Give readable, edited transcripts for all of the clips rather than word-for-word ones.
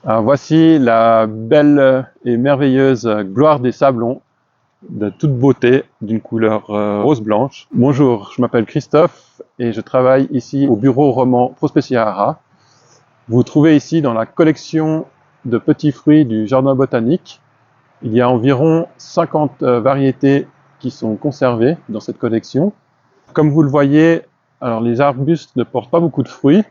Voici la belle et merveilleuse gloire des sablons, de toute beauté, d'une couleur rose-blanche. Bonjour, je m'appelle Christophe et je travaille ici au bureau roman Prospeciaria. Vous trouvez ici dans la collection de petits fruits du jardin botanique. Il y a environ 50 variétés qui sont conservées dans cette collection. Comme vous le voyez, alors les arbustes ne portent pas beaucoup de fruits,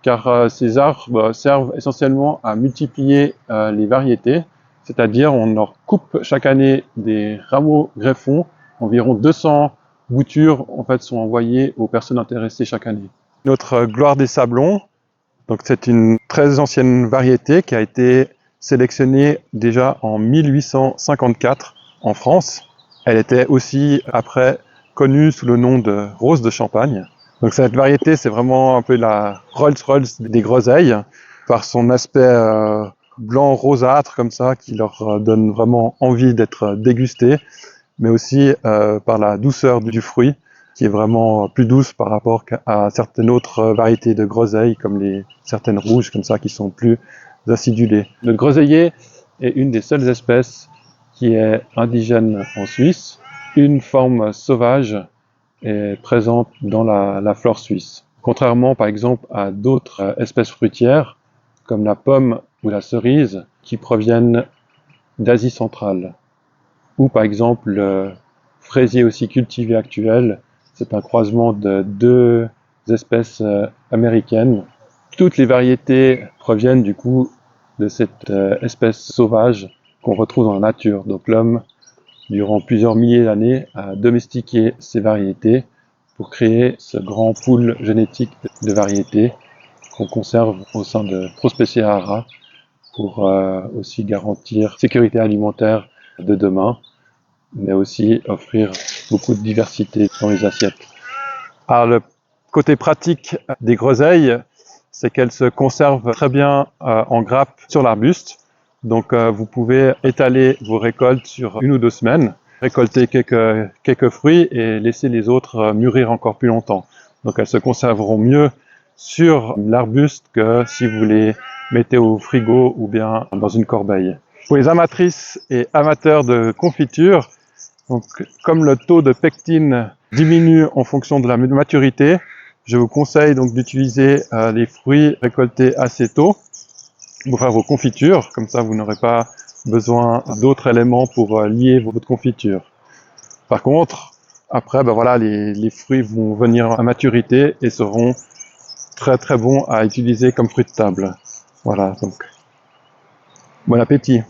car ces arbres servent essentiellement à multiplier les variétés, c'est-à-dire on leur coupe chaque année des rameaux greffons. Environ 200 boutures en fait, sont envoyées aux personnes intéressées chaque année. Notre gloire des sablons, donc c'est une très ancienne variété qui a été sélectionnée déjà en 1854 en France. Elle était aussi après connue sous le nom de rose de Champagne. Donc cette variété, c'est vraiment un peu la Rolls-Royce des groseilles, par son aspect blanc rosâtre comme ça, qui leur donne vraiment envie d'être dégusté, mais aussi par la douceur du fruit, qui est vraiment plus douce par rapport à certaines autres variétés de groseilles, comme certaines rouges comme ça, qui sont plus acidulées. Le groseillier est une des seules espèces qui est indigène en Suisse, une forme sauvage est présente dans la flore suisse. Contrairement par exemple à d'autres espèces fruitières, comme la pomme ou la cerise, qui proviennent d'Asie centrale. Ou par exemple le fraisier aussi cultivé actuel, c'est un croisement de deux espèces américaines. Toutes les variétés proviennent du coup de cette espèce sauvage qu'on retrouve dans la nature. Donc l'homme, durant plusieurs milliers d'années, a domestiqué ces variétés pour créer ce grand pool génétique de variétés qu'on conserve au sein de Prospeciaria pour aussi garantir la sécurité alimentaire de demain, mais aussi offrir beaucoup de diversité dans les assiettes. Alors le côté pratique des groseilles, c'est qu'elles se conservent très bien en grappe sur l'arbuste. Donc vous pouvez étaler vos récoltes sur 1 ou 2 semaines, récolter quelques fruits et laisser les autres mûrir encore plus longtemps. Donc elles se conserveront mieux sur l'arbuste que si vous les mettez au frigo ou bien dans une corbeille. Pour les amatrices et amateurs de confiture, donc, comme le taux de pectine diminue en fonction de la maturité, je vous conseille donc d'utiliser les fruits récoltés assez tôt pour faire vos confitures. Comme ça, vous n'aurez pas besoin d'autres éléments pour lier votre confiture. Par contre, après, voilà, les fruits vont venir à maturité et seront très très bons à utiliser comme fruits de table. Voilà, donc bon appétit!